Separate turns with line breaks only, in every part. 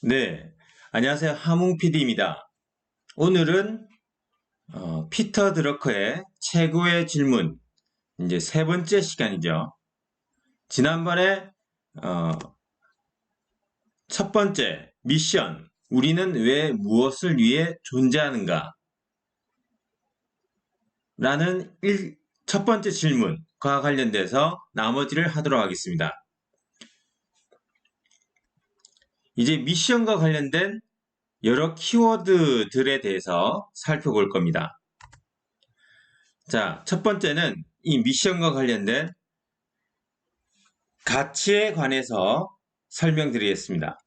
네, 안녕하세요. 하몽 PD입니다. 오늘은 피터 드러커의 최고의 질문, 이제 세 번째 시간이죠. 지난번에 어, 첫 번째 미션, 우리는 왜 무엇을 위해 존재하는가? 라는 첫 번째 질문과 관련돼서 나머지를 하도록 하겠습니다. 이제 미션과 관련된 여러 키워드들에 대해서 살펴볼 겁니다. 자, 첫 번째는 이 미션과 관련된 가치에 관해서 설명드리겠습니다.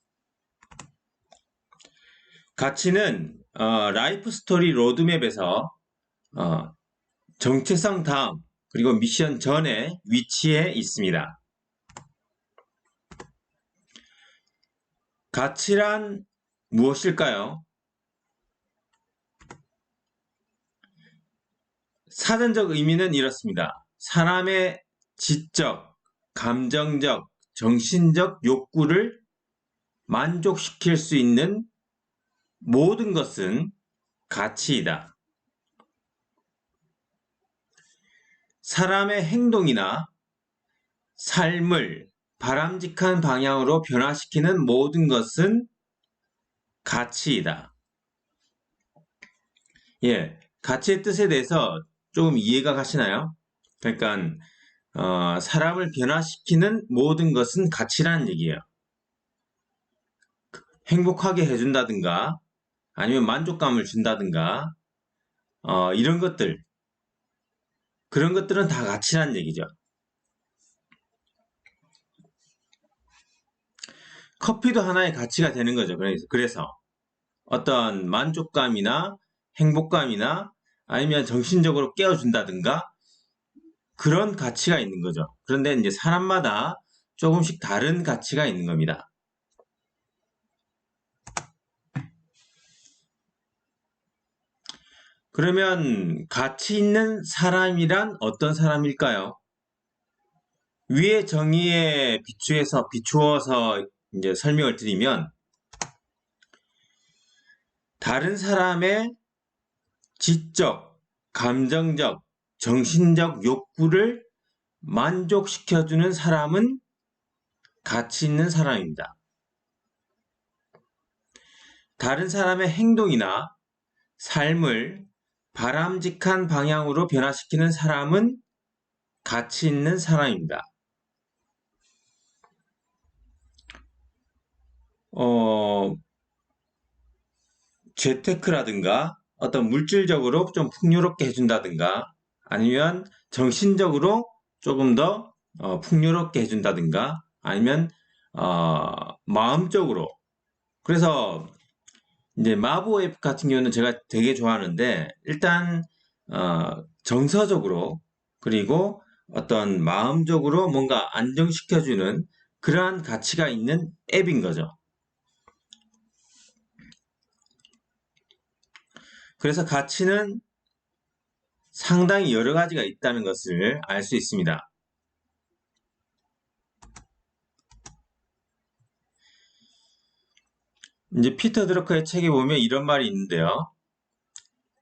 가치는 라이프 스토리 로드맵에서 정체성 다음 그리고 미션 전에 위치해 있습니다. 가치란 무엇일까요? 사전적 의미는 이렇습니다. 사람의 지적, 감정적, 정신적 욕구를 만족시킬 수 있는 모든 것은 가치이다. 사람의 행동이나 삶을 바람직한 방향으로 변화시키는 모든 것은 가치이다. 예, 가치의 뜻에 대해서 조금 이해가 가시나요? 그러니까 사람을 변화시키는 모든 것은 가치라는 얘기예요. 행복하게 해준다든가 아니면 만족감을 준다든가 이런 것들 그런 것들은 다 가치라는 얘기죠. 커피도 하나의 가치가 되는 거죠. 그래서 어떤 만족감이나 행복감이나 아니면 정신적으로 깨워준다든가 그런 가치가 있는 거죠. 그런데 이제 사람마다 조금씩 다른 가치가 있는 겁니다. 그러면 가치 있는 사람이란 어떤 사람일까요? 위의 정의에 비추어서 이제 설명을 드리면 다른 사람의 지적, 감정적, 정신적 욕구를 만족시켜주는 사람은 가치 있는 사람입니다. 다른 사람의 행동이나 삶을 바람직한 방향으로 변화시키는 사람은 가치 있는 사람입니다. 재테크라든가 어떤 물질적으로 좀 풍요롭게 해준다든가 아니면 정신적으로 조금 더 풍요롭게 해준다든가 아니면 마음적으로 그래서 이제 마보 앱 같은 경우는 제가 되게 좋아하는데 일단 정서적으로 그리고 어떤 마음적으로 뭔가 안정시켜주는 그러한 가치가 있는 앱인 거죠. 그래서 가치는 상당히 여러 가지가 있다는 것을 알 수 있습니다. 이제 피터 드러커의 책에 보면 이런 말이 있는데요.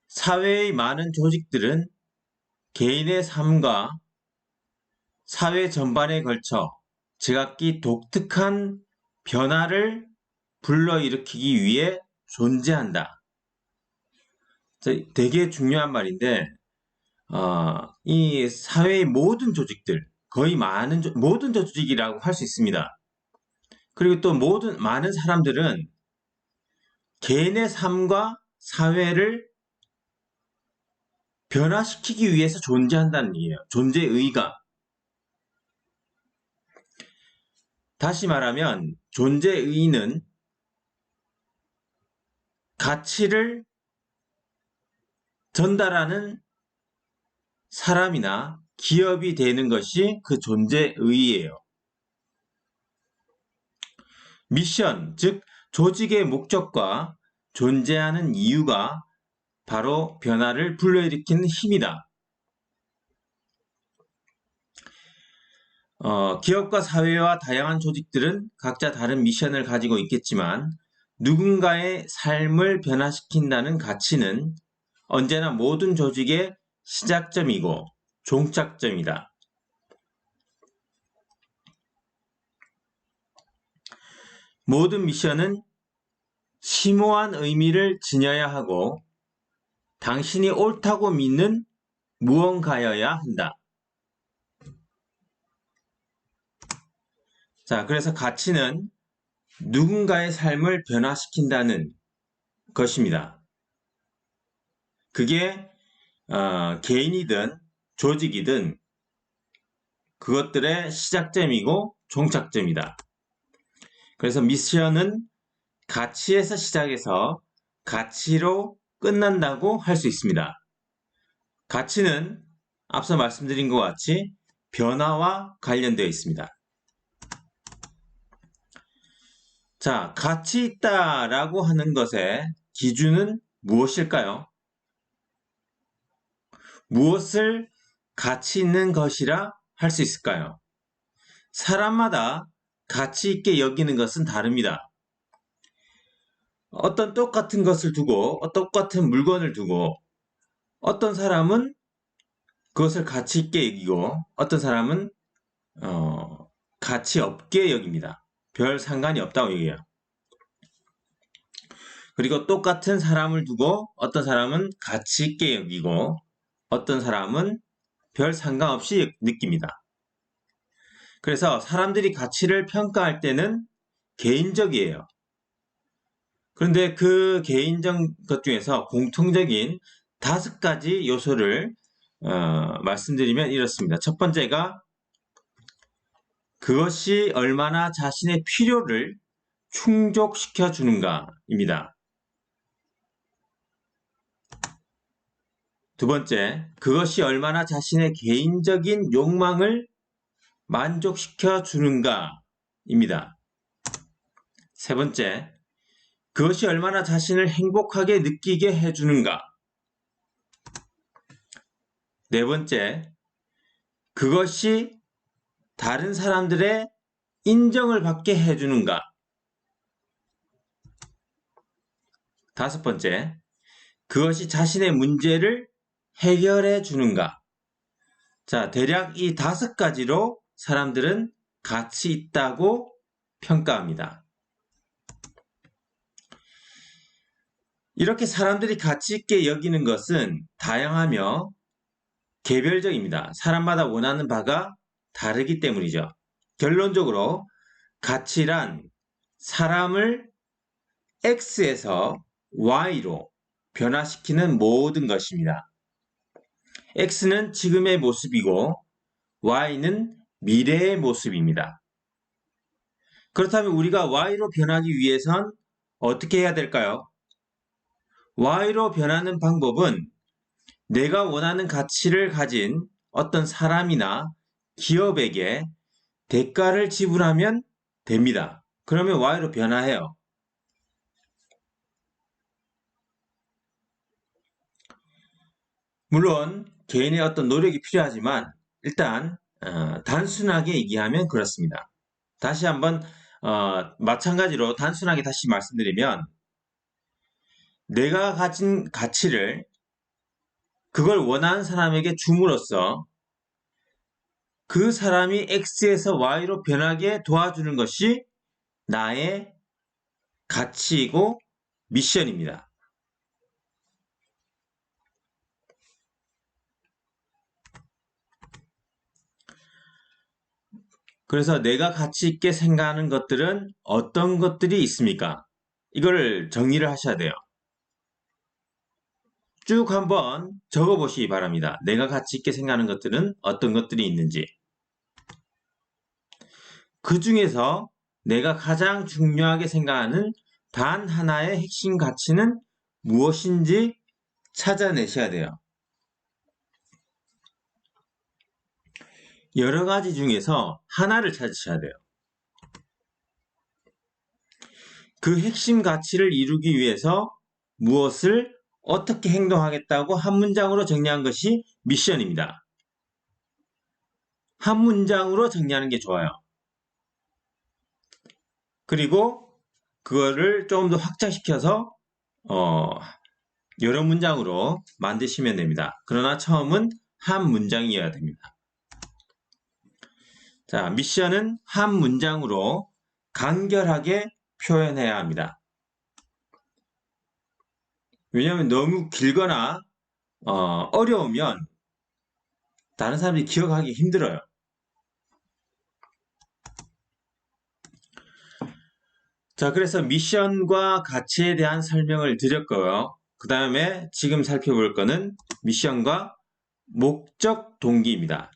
사회의 많은 조직들은 개인의 삶과 사회 전반에 걸쳐 제각기 독특한 변화를 불러일으키기 위해 존재한다. 되게 중요한 말인데, 이 사회의 모든 조직들, 거의 모든 조직이라고 할 수 있습니다. 그리고 또 많은 사람들은 개인의 삶과 사회를 변화시키기 위해서 존재한다는 얘기예요. 존재의 의의가. 다시 말하면 존재의 의의는 가치를 전달하는 사람이나 기업이 되는 것이 그 존재의 의의예요. 미션, 즉 조직의 목적과 존재하는 이유가 바로 변화를 불러일으키는 힘이다. 기업과 사회와 다양한 조직들은 각자 다른 미션을 가지고 있겠지만 누군가의 삶을 변화시킨다는 가치는 언제나 모든 조직의 시작점이고 종착점이다. 모든 미션은 심오한 의미를 지녀야 하고 당신이 옳다고 믿는 무언가여야 한다. 자, 그래서 가치는 누군가의 삶을 변화시킨다는 것입니다. 그게 개인이든 조직이든 그것들의 시작점이고 종착점이다. 그래서 미션은 가치에서 시작해서 가치로 끝난다고 할 수 있습니다. 가치는 앞서 말씀드린 것 같이 변화와 관련되어 있습니다. 자, 가치 있다라고 하는 것의 기준은 무엇일까요? 무엇을 가치 있는 것이라 할 수 있을까요? 사람마다 가치 있게 여기는 것은 다릅니다. 어떤 똑같은 것을 두고, 똑같은 물건을 두고, 어떤 사람은 그것을 가치 있게 여기고, 어떤 사람은 가치 없게 여깁니다. 별 상관이 없다고 얘기해요. 그리고 똑같은 사람을 두고 어떤 사람은 가치 있게 여기고 어떤 사람은 별 상관없이 느낍니다. 그래서 사람들이 가치를 평가할 때는 개인적이에요. 그런데 그 개인적 것 중에서 공통적인 5가지 요소를 말씀드리면 이렇습니다. 첫 번째가 그것이 얼마나 자신의 필요를 충족시켜 주는가입니다. 두 번째, 그것이 얼마나 자신의 개인적인 욕망을 만족시켜 주는가입니다. 세 번째, 그것이 얼마나 자신을 행복하게 느끼게 해주는가. 네 번째, 그것이 다른 사람들의 인정을 받게 해주는가. 다섯 번째, 그것이 자신의 문제를 해결해 주는가. 자, 대략 이 5가지로 사람들은 가치 있다고 평가합니다. 이렇게 사람들이 가치 있게 여기는 것은 다양하며 개별적입니다. 사람마다 원하는 바가 다르기 때문이죠. 결론적으로 가치란 사람을 X에서 Y로 변화시키는 모든 것입니다. X는 지금의 모습이고 Y는 미래의 모습입니다. 그렇다면 우리가 Y로 변하기 위해선 어떻게 해야 될까요? Y로 변하는 방법은 내가 원하는 가치를 가진 어떤 사람이나 기업에게 대가를 지불하면 됩니다. 그러면 Y로 변화해요. 물론 개인의 어떤 노력이 필요하지만 일단 단순하게 얘기하면 그렇습니다. 다시 한번 마찬가지로 단순하게 다시 말씀드리면 내가 가진 가치를 그걸 원하는 사람에게 줌으로써 그 사람이 X에서 Y로 변하게 도와주는 것이 나의 가치이고 미션입니다. 그래서 내가 가치 있게 생각하는 것들은 어떤 것들이 있습니까? 이걸 정리를 하셔야 돼요. 쭉 한번 적어보시기 바랍니다. 내가 가치 있게 생각하는 것들은 어떤 것들이 있는지. 그 중에서 내가 가장 중요하게 생각하는 단 하나의 핵심 가치는 무엇인지 찾아내셔야 돼요. 여러 가지 중에서 하나를 찾으셔야 돼요. 그 핵심 가치를 이루기 위해서 무엇을 어떻게 행동하겠다고 한 문장으로 정리한 것이 미션입니다. 한 문장으로 정리하는 게 좋아요. 그리고 그거를 조금 더 확장시켜서 여러 문장으로 만드시면 됩니다. 그러나 처음은 한 문장이어야 됩니다. 자, 미션은 한 문장으로 간결하게 표현해야 합니다. 왜냐하면 너무 길거나 어려우면 다른 사람들이 기억하기 힘들어요. 자, 그래서 미션과 가치에 대한 설명을 드렸고요. 그 다음에 지금 살펴볼 거는 미션과 목적 동기입니다.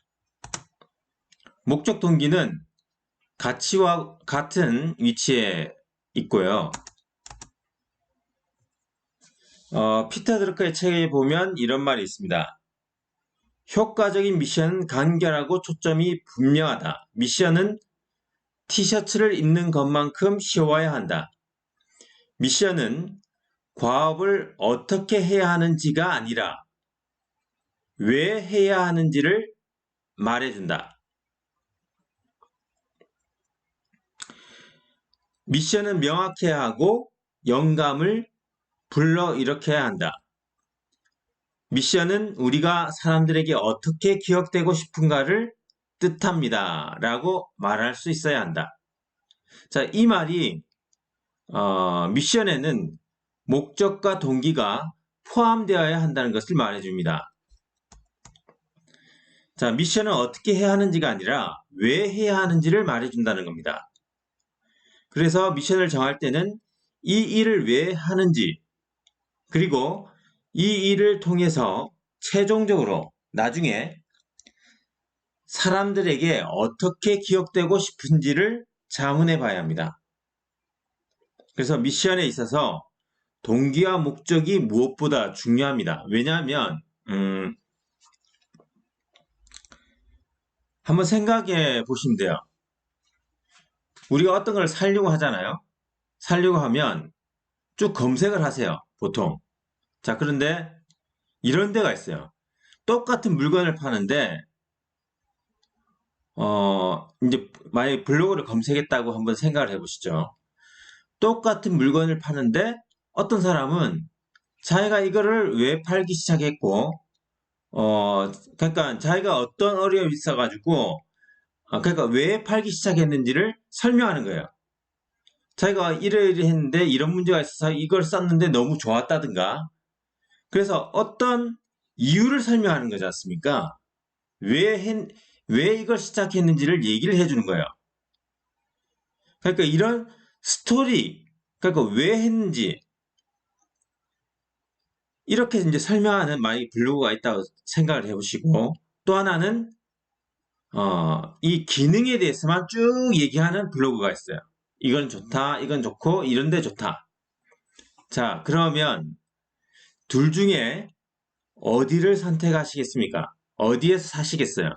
목적 동기는 가치와 같은 위치에 있고요. 피터 드러커의 책에 보면 이런 말이 있습니다. 효과적인 미션은 간결하고 초점이 분명하다. 미션은 티셔츠를 입는 것만큼 쉬워야 한다. 미션은 과업을 어떻게 해야 하는지가 아니라 왜 해야 하는지를 말해준다. 미션은 명확해야 하고 영감을 불러일으켜야 한다. 미션은 우리가 사람들에게 어떻게 기억되고 싶은가를 뜻합니다. 라고 말할 수 있어야 한다. 자, 이 말이 미션에는 목적과 동기가 포함되어야 한다는 것을 말해줍니다. 자, 미션은 어떻게 해야 하는지가 아니라 왜 해야 하는지를 말해준다는 겁니다. 그래서 미션을 정할 때는 이 일을 왜 하는지, 그리고 이 일을 통해서 최종적으로 나중에 사람들에게 어떻게 기억되고 싶은지를 자문해 봐야 합니다. 그래서 미션에 있어서 동기와 목적이 무엇보다 중요합니다. 왜냐하면 한번 생각해 보시면 돼요. 우리가 어떤 걸 사려고 하잖아요. 사려고 하면 쭉 검색을 하세요. 보통. 자, 그런데 이런 데가 있어요. 똑같은 물건을 파는데 이제 만약에 블로그를 검색했다고 한번 생각을 해보시죠. 똑같은 물건을 파는데 어떤 사람은 자기가 이거를 왜 팔기 시작했고 그러니까 자기가 어떤 어려움이 있어가지고 그러니까 왜 팔기 시작했는지를 설명하는 거예요. 자기가 이러이러 했는데 이런 문제가 있어서 이걸 썼는데 너무 좋았다든가 그래서 어떤 이유를 설명하는 거지 않습니까? 왜 이걸 시작했는지를 얘기를 해주는 거예요. 그러니까 이런 스토리, 그러니까 왜 했는지 이렇게 이제 설명하는 만약에 블로그가 있다고 생각을 해보시고 또 하나는 이 기능에 대해서만 쭉 얘기하는 블로그가 있어요. 이건 좋다, 이건 좋고 이런 데 좋다. 자, 그러면 둘 중에 어디를 선택하시겠습니까? 어디에서 사시겠어요?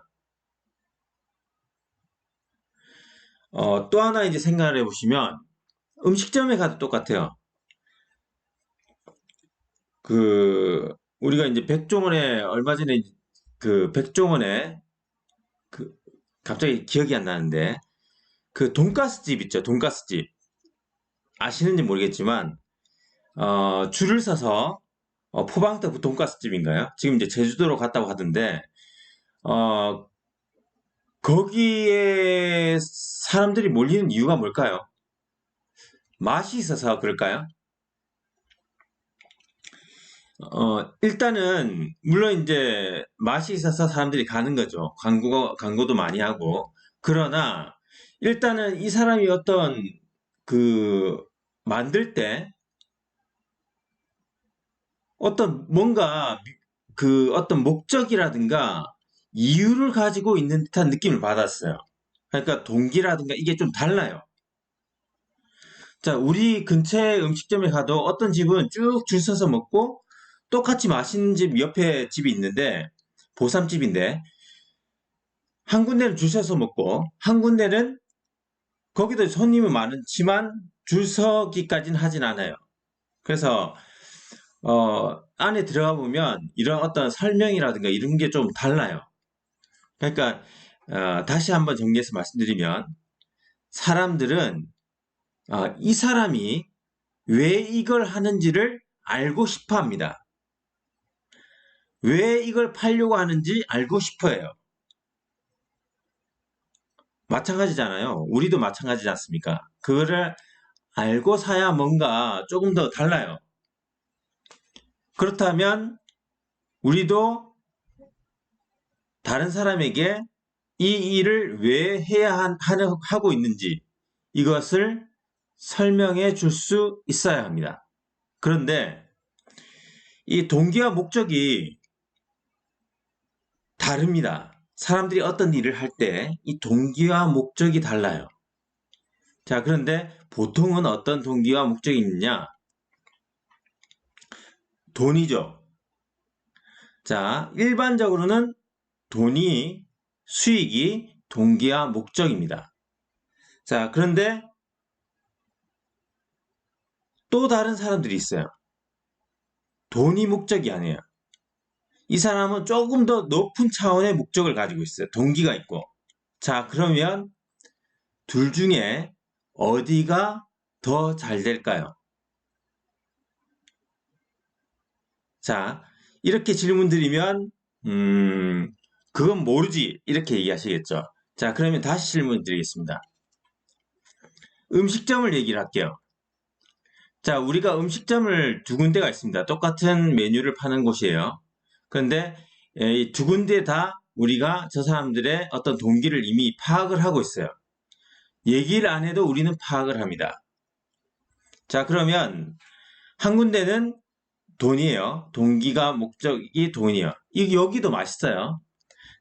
또 하나 이제 생각을 해보시면 음식점에 가도 똑같아요. 우리가 이제 백종원에 얼마 전에 백종원에 갑자기 기억이 안 나는데 돈가스 집 있죠. 돈가스 집 아시는지 모르겠지만 줄을 서서 포방떡 돈가스 집인가요? 지금 이제 제주도로 갔다고 하던데 거기에 사람들이 몰리는 이유가 뭘까요? 맛이 있어서 그럴까요? 일단은 물론 이제 맛이 있어서 사람들이 가는 거죠. 광고도 많이 하고. 그러나 일단은 이 사람이 어떤 만들 때 어떤 뭔가 어떤 목적이라든가 이유를 가지고 있는 듯한 느낌을 받았어요. 그러니까 동기라든가 이게 좀 달라요. 자, 우리 근처에 음식점에 가도 어떤 집은 쭉 줄 서서 먹고 똑같이 맛있는 집 옆에 집이 있는데 보쌈집인데 한 군데는 줄 서서 먹고 한 군데는 거기도 손님이 많지만 줄 서기까지는 하진 않아요. 그래서 안에 들어가 보면 이런 어떤 설명이라든가 이런 게 좀 달라요. 그러니까 다시 한번 정리해서 말씀드리면 사람들은 이 사람이 왜 이걸 하는지를 알고 싶어 합니다. 왜 이걸 팔려고 하는지 알고 싶어 해요. 마찬가지잖아요. 우리도 마찬가지지 않습니까? 그거를 알고 사야 뭔가 조금 더 달라요. 그렇다면 우리도 다른 사람에게 이 일을 왜 해야 하고 있는지 이것을 설명해 줄 수 있어야 합니다. 그런데 이 동기와 목적이 다릅니다. 사람들이 어떤 일을 할 때 이 동기와 목적이 달라요. 자, 그런데 보통은 어떤 동기와 목적이 있느냐? 돈이죠. 자, 일반적으로는 돈이, 수익이 동기와 목적입니다. 자, 그런데 또 다른 사람들이 있어요. 돈이 목적이 아니에요. 이 사람은 조금 더 높은 차원의 목적을 가지고 있어요. 동기가 있고. 자, 그러면 둘 중에 어디가 더 잘 될까요? 자, 이렇게 질문 드리면, 그건 모르지. 이렇게 얘기하시겠죠. 자, 그러면 다시 질문 드리겠습니다. 음식점을 얘기를 할게요. 자, 우리가 음식점을 두 군데가 있습니다. 똑같은 메뉴를 파는 곳이에요. 그런데 이 두 군데 다 우리가 저 사람들의 어떤 동기를 이미 파악을 하고 있어요. 얘기를 안 해도 우리는 파악을 합니다. 자, 그러면 한 군데는 돈이에요. 동기가 목적이 돈이에요. 여기도 맛있어요.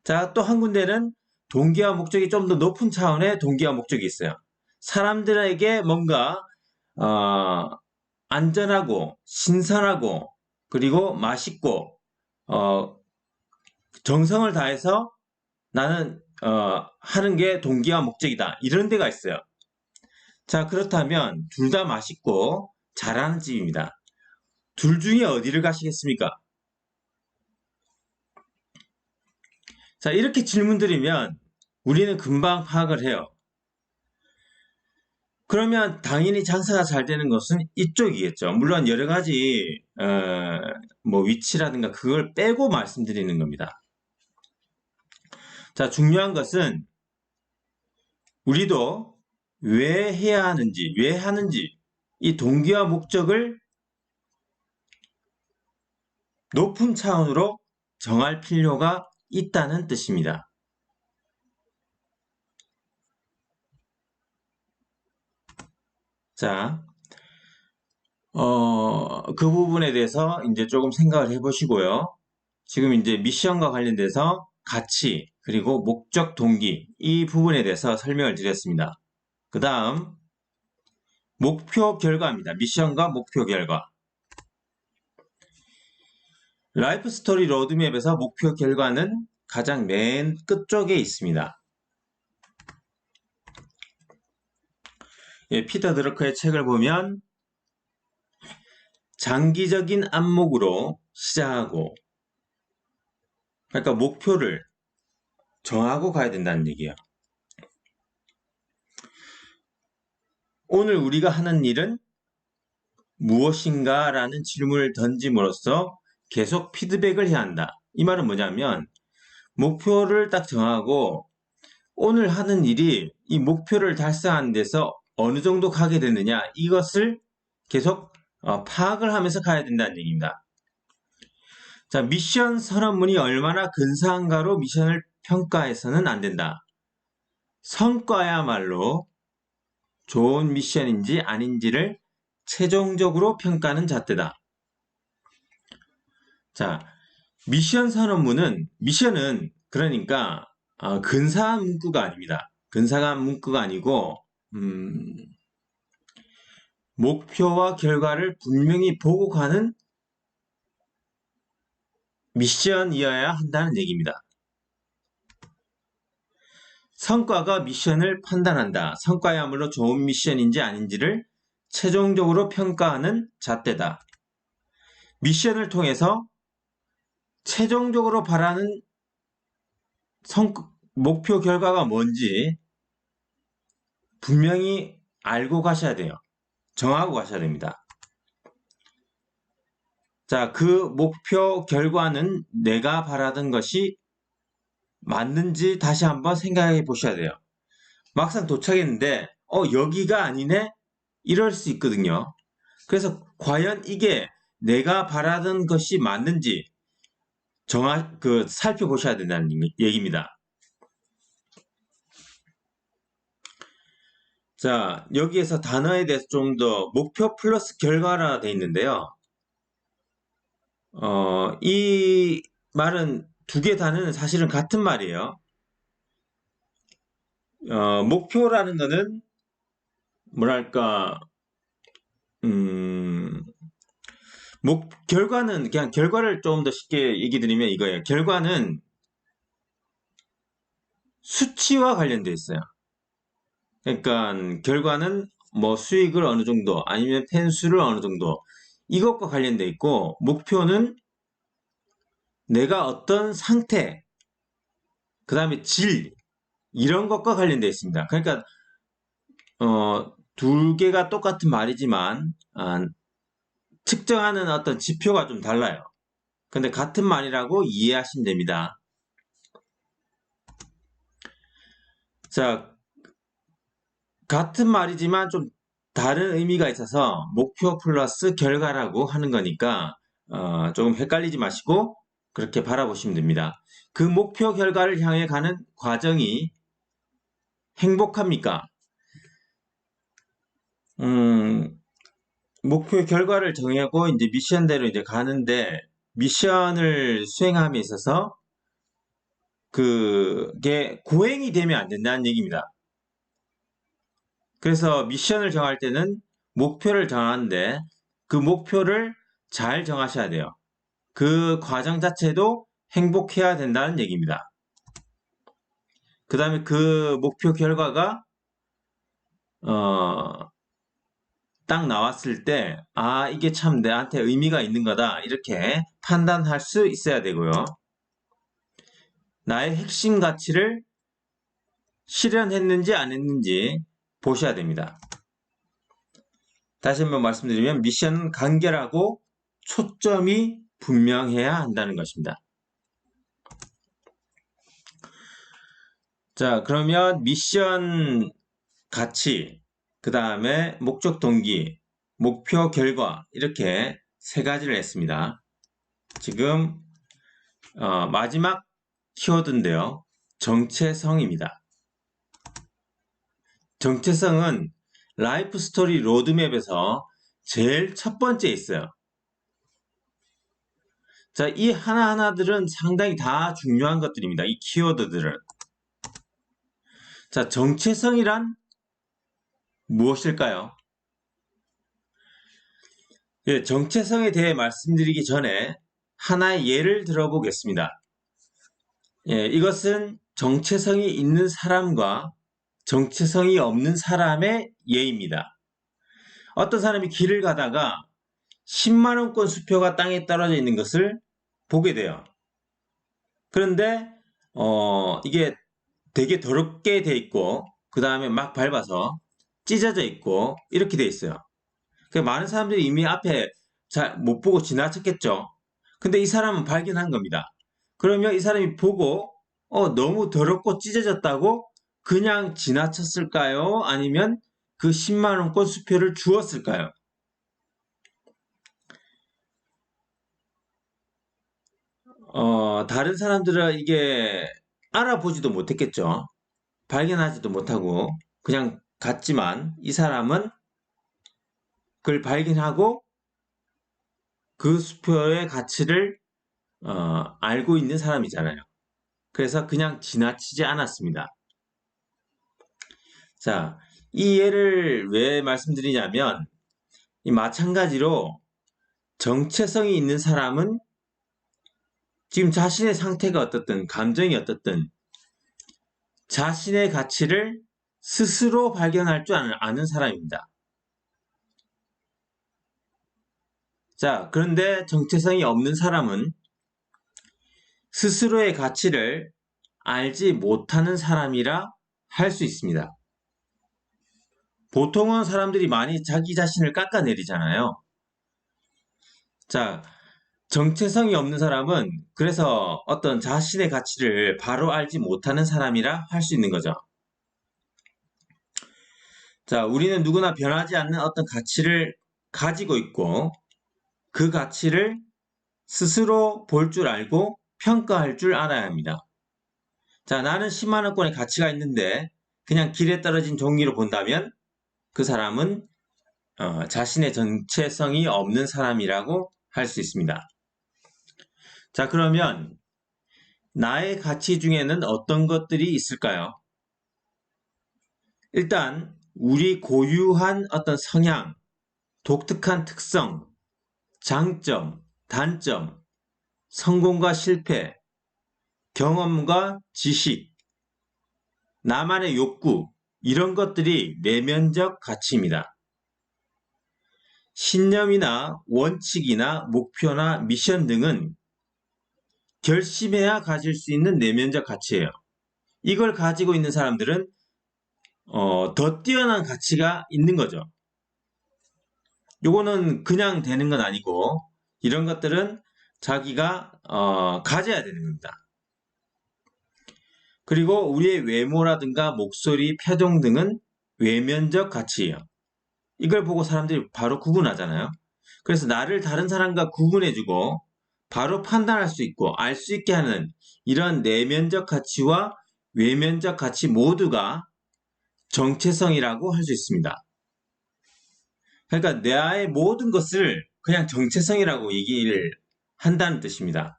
자, 또 한 군데는 동기와 목적이 좀 더 높은 차원의 동기와 목적이 있어요. 사람들에게 뭔가 어, 안전하고 신선하고 그리고 맛있고 정성을 다해서 나는 하는 게 동기와 목적이다. 이런 데가 있어요. 자, 그렇다면 둘 다 맛있고 잘하는 집입니다. 둘 중에 어디를 가시겠습니까? 자, 이렇게 질문 드리면 우리는 금방 파악을 해요. 그러면 당연히 장사가 잘 되는 것은 이쪽이겠죠. 물론 여러 가지 뭐 위치라든가 그걸 빼고 말씀드리는 겁니다. 자, 중요한 것은 우리도 왜 해야 하는지, 왜 하는지 이 동기와 목적을 높은 차원으로 정할 필요가 있다는 뜻입니다. 자, 그 부분에 대해서 이제 조금 생각을 해보시고요. 지금 이제 미션과 관련돼서 가치, 그리고 목적, 동기, 이 부분에 대해서 설명을 드렸습니다. 그 다음, 목표 결과입니다. 미션과 목표 결과. 라이프 스토리 로드맵에서 목표 결과는 가장 맨 끝쪽에 있습니다. 예, 피터 드러커의 책을 보면 장기적인 안목으로 시작하고, 그러니까 목표를 정하고 가야 된다는 얘기예요. 오늘 우리가 하는 일은 무엇인가 라는 질문을 던짐으로써 계속 피드백을 해야 한다. 이 말은 뭐냐면 목표를 딱 정하고 오늘 하는 일이 이 목표를 달성하는 데서 어느 정도 가게 되느냐 이것을 계속 파악을 하면서 가야 된다는 얘기입니다. 자, 미션 선언문이 얼마나 근사한가로 미션을 평가해서는 안 된다. 성과야말로 좋은 미션인지 아닌지를 최종적으로 평가하는 잣대다. 자, 미션은 그러니까 근사한 문구가 아닙니다. 근사한 문구가 아니고 목표와 결과를 분명히 보고 가는 미션이어야 한다는 얘기입니다. 성과가 미션을 판단한다. 성과야말로 좋은 미션인지 아닌지를 최종적으로 평가하는 잣대다. 미션을 통해서 최종적으로 바라는 목표 결과가 뭔지 분명히 알고 가셔야 돼요. 정하고 가셔야 됩니다. 자, 그 목표 결과는 내가 바라던 것이 맞는지 다시 한번 생각해 보셔야 돼요. 막상 도착했는데, 여기가 아니네? 이럴 수 있거든요. 그래서 과연 이게 내가 바라던 것이 맞는지 살펴보셔야 된다는 얘기입니다. 자, 여기에서 단어에 대해서 좀 더 목표 플러스 결과라 되어 있는데요. 이 말은 두 개 단어는 사실은 같은 말이에요. 목표라는 거는 뭐랄까, 음, 결과는 그냥 결과를 좀 더 쉽게 얘기 드리면 이거예요. 결과는 수치와 관련되어 있어요. 그러니까 결과는 뭐 수익을 어느 정도 아니면 팬수를 어느 정도 이것과 관련되어 있고 목표는 내가 어떤 상태 그 다음에 질 이런 것과 관련되어 있습니다. 그러니까 두 개가 똑같은 말이지만 측정하는 어떤 지표가 좀 달라요. 근데 같은 말이라고 이해하시면 됩니다. 자, 같은 말이지만 좀 다른 의미가 있어서 목표 플러스 결과라고 하는 거니까 조금 헷갈리지 마시고 그렇게 바라보시면 됩니다. 그 목표 결과를 향해 가는 과정이 행복합니까? 목표 결과를 정하고 이제 미션대로 이제 가는데 미션을 수행함에 있어서 그게 고행이 되면 안 된다는 얘기입니다. 그래서 미션을 정할 때는 목표를 정하는데 그 목표를 잘 정하셔야 돼요. 그 과정 자체도 행복해야 된다는 얘기입니다. 그 다음에 그 목표 결과가 딱 나왔을 때 이게 참 나한테 의미가 있는 거다 이렇게 판단할 수 있어야 되고요. 나의 핵심 가치를 실현했는지 안 했는지 보셔야 됩니다. 다시 한번 말씀드리면 미션은 간결하고 초점이 분명해야 한다는 것입니다. 자, 그러면 미션 가치, 그 다음에 목적 동기, 목표 결과 이렇게 세 가지를 했습니다. 지금 마지막 키워드인데요. 정체성입니다. 정체성은 라이프 스토리 로드맵에서 제일 첫 번째에 있어요. 자, 이 하나하나들은 상당히 다 중요한 것들입니다. 이 키워드들은. 자, 정체성이란 무엇일까요? 예, 정체성에 대해 말씀드리기 전에 하나의 예를 들어보겠습니다. 예, 이것은 정체성이 있는 사람과 정체성이 없는 사람의 예입니다. 어떤 사람이 길을 가다가 10만원권 수표가 땅에 떨어져 있는 것을 보게 돼요. 그런데 이게 되게 더럽게 돼 있고 그 다음에 막 밟아서 찢어져 있고 이렇게 돼 있어요. 많은 사람들이 이미 앞에 잘 못 보고 지나쳤겠죠. 근데 이 사람은 발견한 겁니다. 그러면 이 사람이 보고 너무 더럽고 찢어졌다고 그냥 지나쳤을까요? 아니면 그 10만원권 수표를 주었을까요? 다른 사람들은 이게 알아보지도 못했겠죠. 발견하지도 못하고 그냥 갔지만 이 사람은 그걸 발견하고 그 수표의 가치를 알고 있는 사람이잖아요. 그래서 그냥 지나치지 않았습니다. 자, 이 예를 왜 말씀드리냐면 이 마찬가지로 정체성이 있는 사람은 지금 자신의 상태가 어떻든 감정이 어떻든 자신의 가치를 스스로 발견할 줄 아는 사람입니다. 자, 그런데 정체성이 없는 사람은 스스로의 가치를 알지 못하는 사람이라 할 수 있습니다. 보통은 사람들이 많이 자기 자신을 깎아내리잖아요. 자, 정체성이 없는 사람은 그래서 어떤 자신의 가치를 바로 알지 못하는 사람이라 할 수 있는 거죠. 자, 우리는 누구나 변하지 않는 어떤 가치를 가지고 있고 그 가치를 스스로 볼 줄 알고 평가할 줄 알아야 합니다. 자, 나는 10만 원권의 가치가 있는데 그냥 길에 떨어진 종이로 본다면 그 사람은 자신의 정체성이 없는 사람이라고 할 수 있습니다. 자, 그러면 나의 가치 중에는 어떤 것들이 있을까요? 일단 우리 고유한 어떤 성향, 독특한 특성, 장점, 단점, 성공과 실패, 경험과 지식, 나만의 욕구, 이런 것들이 내면적 가치입니다. 신념이나 원칙이나 목표나 미션 등은 결심해야 가질 수 있는 내면적 가치예요. 이걸 가지고 있는 사람들은 더 뛰어난 가치가 있는 거죠. 요거는 그냥 되는 건 아니고 이런 것들은 자기가 가져야 되는 겁니다. 그리고 우리의 외모라든가 목소리, 표정 등은 외면적 가치예요. 이걸 보고 사람들이 바로 구분하잖아요. 그래서 나를 다른 사람과 구분해주고 바로 판단할 수 있고 알 수 있게 하는 이런 내면적 가치와 외면적 가치 모두가 정체성이라고 할 수 있습니다. 그러니까 나의 모든 것을 그냥 정체성이라고 얘기를 한다는 뜻입니다.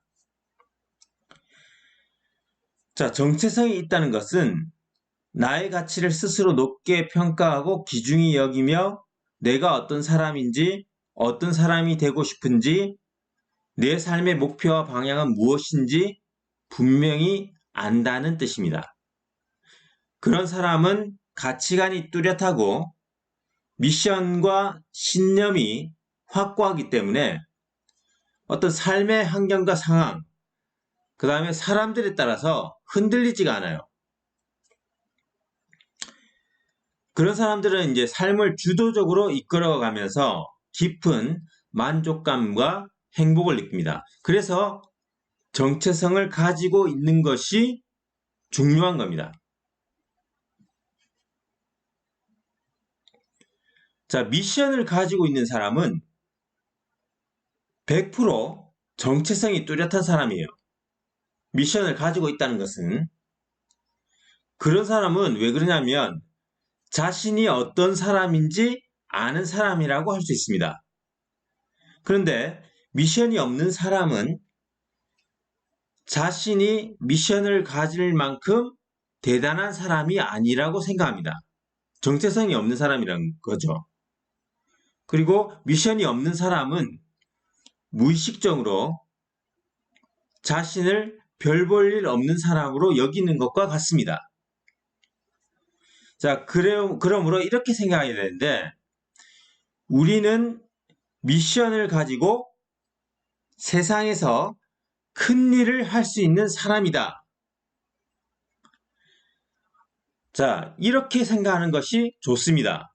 자, 정체성이 있다는 것은 나의 가치를 스스로 높게 평가하고 귀중히 여기며 내가 어떤 사람인지, 어떤 사람이 되고 싶은지, 내 삶의 목표와 방향은 무엇인지 분명히 안다는 뜻입니다. 그런 사람은 가치관이 뚜렷하고 미션과 신념이 확고하기 때문에 어떤 삶의 환경과 상황, 그 다음에 사람들에 따라서 흔들리지가 않아요. 그런 사람들은 이제 삶을 주도적으로 이끌어가면서 깊은 만족감과 행복을 느낍니다. 그래서 정체성을 가지고 있는 것이 중요한 겁니다. 자, 미션을 가지고 있는 사람은 100% 정체성이 뚜렷한 사람이에요. 미션을 가지고 있다는 것은 그런 사람은 왜 그러냐면 자신이 어떤 사람인지 아는 사람이라고 할 수 있습니다. 그런데 미션이 없는 사람은 자신이 미션을 가질 만큼 대단한 사람이 아니라고 생각합니다. 정체성이 없는 사람이라는 거죠. 그리고 미션이 없는 사람은 무의식적으로 자신을 별 볼 일 없는 사람으로 여기는 것과 같습니다. 자, 그러므로 이렇게 생각해야 되는데 우리는 미션을 가지고 세상에서 큰 일을 할 수 있는 사람이다. 자, 이렇게 생각하는 것이 좋습니다.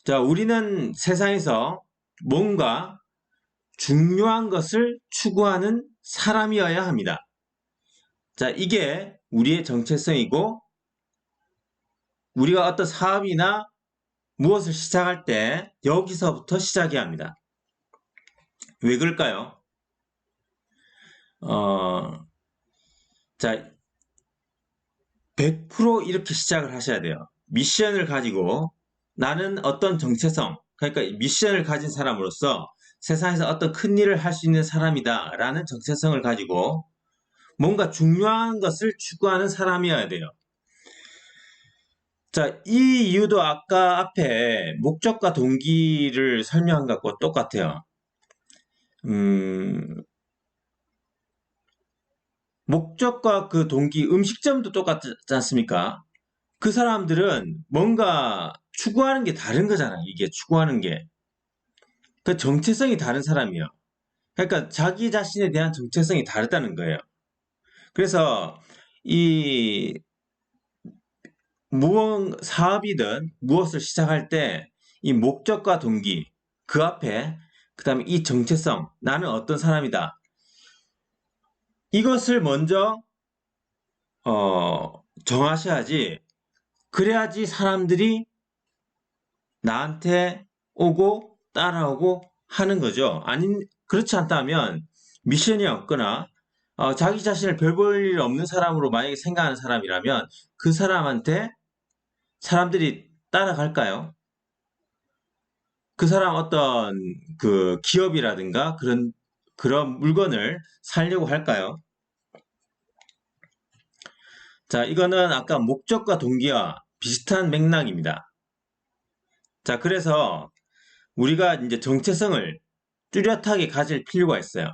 자, 우리는 세상에서 뭔가 중요한 것을 추구하는 사람이어야 합니다. 자, 이게 우리의 정체성이고 우리가 어떤 사업이나 무엇을 시작할 때 여기서부터 시작해야 합니다. 왜 그럴까요? 자, 100% 이렇게 시작을 하셔야 돼요. 미션을 가지고 나는 어떤 정체성, 그러니까 미션을 가진 사람으로서 세상에서 어떤 큰 일을 할 수 있는 사람이다 라는 정체성을 가지고 뭔가 중요한 것을 추구하는 사람이어야 돼요. 자, 이 이유도 아까 앞에 목적과 동기를 설명한 것과 똑같아요. 목적과 그 동기, 음식점도 똑같지 않습니까? 그 사람들은 뭔가 추구하는 게 다른 거잖아요. 이게 추구하는 게. 그 정체성이 다른 사람이에요. 그러니까 자기 자신에 대한 정체성이 다르다는 거예요. 그래서 이 사업이든 무엇을 시작할 때 이 목적과 동기, 그 앞에 그 다음에 이 정체성, 나는 어떤 사람이다. 이것을 먼저 정하셔야지. 그래야지 사람들이 나한테 오고 따라오고 하는 거죠. 그렇지 않다면 미션이 없거나 자기 자신을 별 볼 일 없는 사람으로 만약에 생각하는 사람이라면 그 사람한테 사람들이 따라갈까요? 그 사람 어떤 그 기업이라든가 그런 물건을 사려고 할까요? 자, 이거는 아까 목적과 동기와 비슷한 맥락입니다. 자, 그래서 우리가 이제 정체성을 뚜렷하게 가질 필요가 있어요.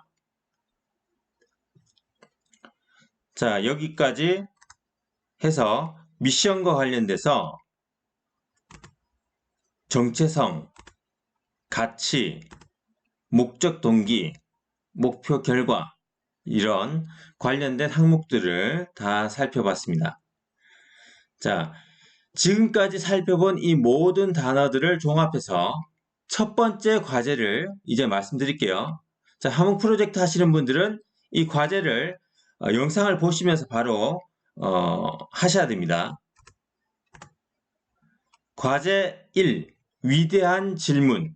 자, 여기까지 해서 미션과 관련돼서 정체성, 가치, 목적 동기, 목표 결과 이런 관련된 항목들을 다 살펴봤습니다. 자, 지금까지 살펴본 이 모든 단어들을 종합해서 첫 번째 과제를 이제 말씀드릴게요. 자, 항목 프로젝트 하시는 분들은 이 과제를 영상을 보시면서 바로 하셔야 됩니다. 과제 1. 위대한 질문.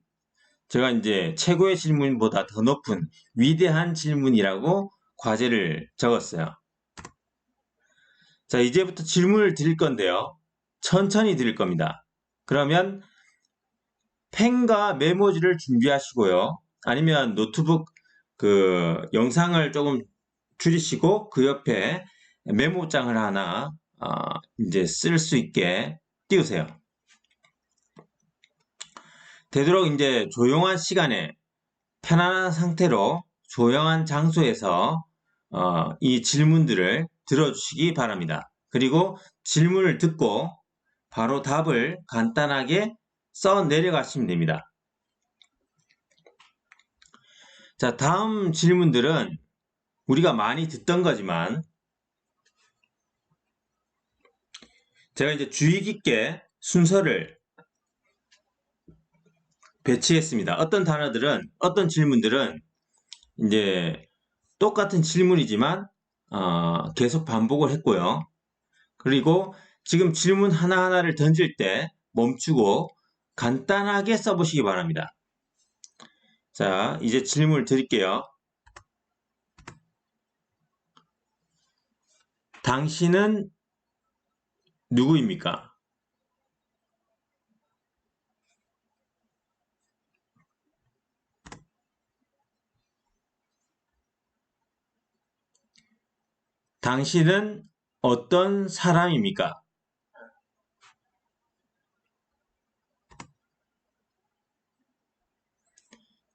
제가 이제 최고의 질문보다 더 높은 위대한 질문이라고 과제를 적었어요. 자, 이제부터 질문을 드릴 건데요. 천천히 드릴 겁니다. 그러면 펜과 메모지를 준비하시고요. 아니면 노트북 그 영상을 조금 줄이시고 그 옆에 메모장을 하나 이제 쓸 수 있게 띄우세요. 되도록 이제 조용한 시간에 편안한 상태로 조용한 장소에서 이 질문들을 들어주시기 바랍니다. 그리고 질문을 듣고 바로 답을 간단하게 써 내려가시면 됩니다. 자, 다음 질문들은 우리가 많이 듣던 거지만 제가 이제 주의 깊게 순서를 배치했습니다. 어떤 질문들은 이제 똑같은 질문이지만 계속 반복을 했고요. 그리고 지금 질문 하나하나를 던질 때 멈추고 간단하게 써보시기 바랍니다. 자, 이제 질문을 드릴게요. 당신은 누구입니까? 당신은 어떤 사람입니까?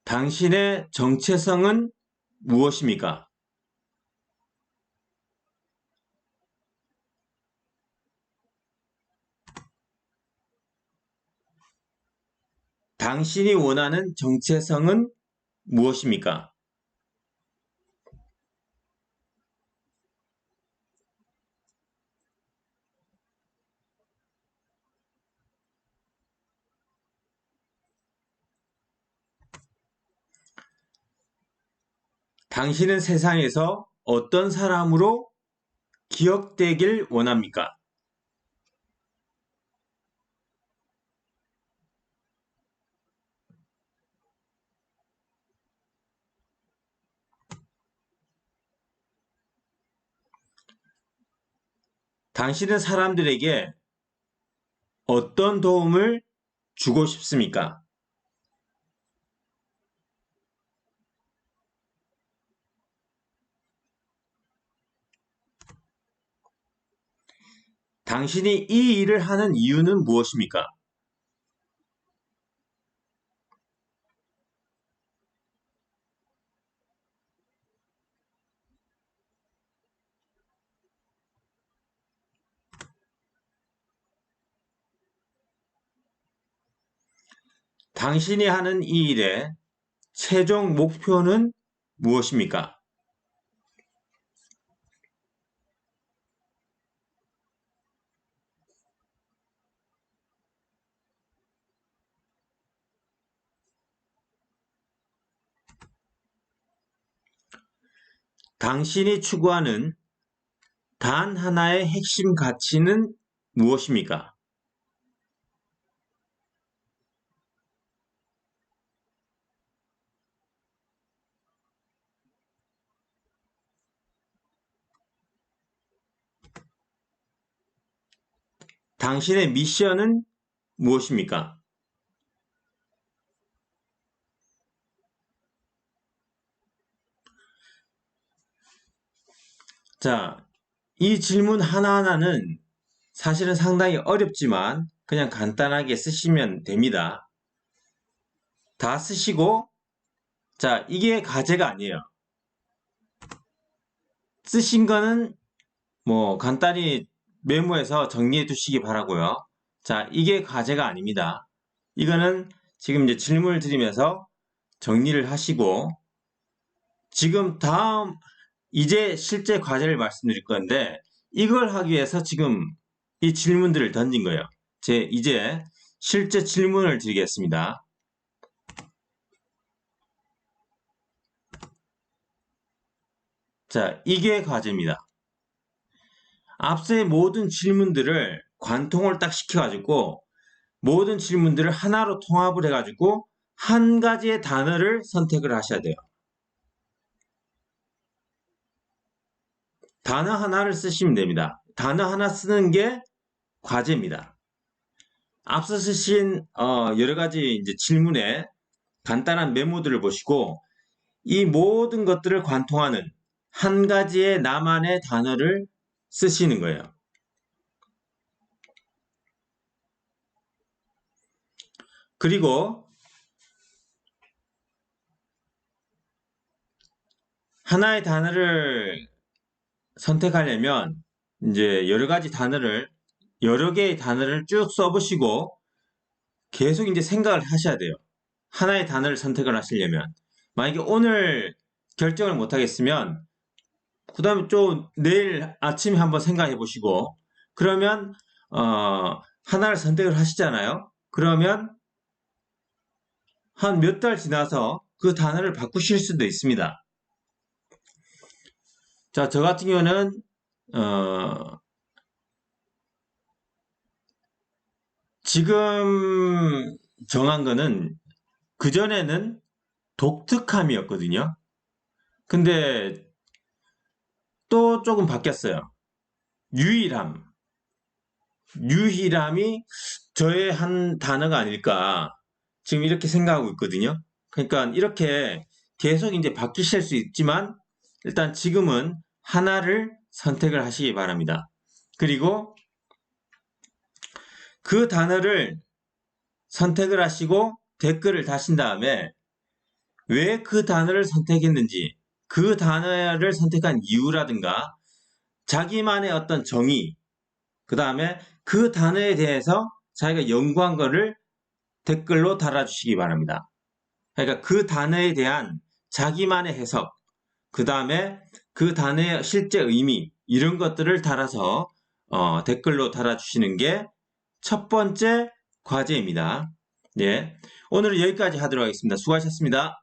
당신의 정체성은 무엇입니까? 당신이 원하는 정체성은 무엇입니까? 당신은 세상에서 어떤 사람으로 기억되길 원합니까? 당신은 사람들에게 어떤 도움을 주고 싶습니까? 당신이 이 일을 하는 이유는 무엇입니까? 당신이 하는 이 일의 최종 목표는 무엇입니까? 당신이 추구하는 단 하나의 핵심 가치는 무엇입니까? 당신의 미션은 무엇입니까? 자, 이 질문 하나하나는 사실은 상당히 어렵지만 그냥 간단하게 쓰시면 됩니다. 다 쓰시고, 자, 이게 과제가 아니에요. 쓰신 거는 뭐 간단히 메모해서 정리해 두시기 바라고요. 자, 이게 과제가 아닙니다. 이거는 지금 이제 질문을 드리면서 정리를 하시고, 지금 다음 이제 실제 과제를 말씀드릴 건데, 이걸 하기 위해서 지금 이 질문들을 던진 거예요. 이제 실제 질문을 드리겠습니다. 자, 이게 과제입니다. 앞서의 모든 질문들을 관통을 딱 시켜가지고 모든 질문들을 하나로 통합을 해가지고 한 가지의 단어를 선택을 하셔야 돼요. 단어 하나를 쓰시면 됩니다. 단어 하나 쓰는 게 과제입니다. 앞서 쓰신 여러 가지 이제 질문에 간단한 메모들을 보시고 이 모든 것들을 관통하는 한 가지의 나만의 단어를 쓰시는 거예요. 그리고 하나의 단어를 선택하려면 이제 여러 개의 단어를 쭉 써보시고 계속 이제 생각을 하셔야 돼요. 하나의 단어를 선택을 하시려면. 만약에 오늘 결정을 못 하겠으면 그 다음에 좀 내일 아침에 한번 생각해 보시고 그러면 하나를 선택을 하시잖아요. 그러면 한 몇 달 지나서 그 단어를 바꾸실 수도 있습니다. 자, 저 같은 경우는 지금 정한 거는 그전에는 독특함이었거든요. 근데 또 조금 바뀌었어요. 유일함. 유일함이 저의 한 단어가 아닐까. 지금 이렇게 생각하고 있거든요. 그러니까 이렇게 계속 이제 바뀌실 수 있지만 일단 지금은 하나를 선택을 하시기 바랍니다. 그리고 그 단어를 선택을 하시고 댓글을 다신 다음에 왜 그 단어를 선택했는지 그 단어를 선택한 이유라든가 자기만의 어떤 정의 그 다음에 그 단어에 대해서 자기가 연구한 거를 댓글로 달아주시기 바랍니다. 그러니까 그 단어에 대한 자기만의 해석 그 다음에 그 단어의 실제 의미 이런 것들을 달아서 댓글로 달아주시는 게 첫 번째 과제입니다. 네, 오늘은 여기까지 하도록 하겠습니다. 수고하셨습니다.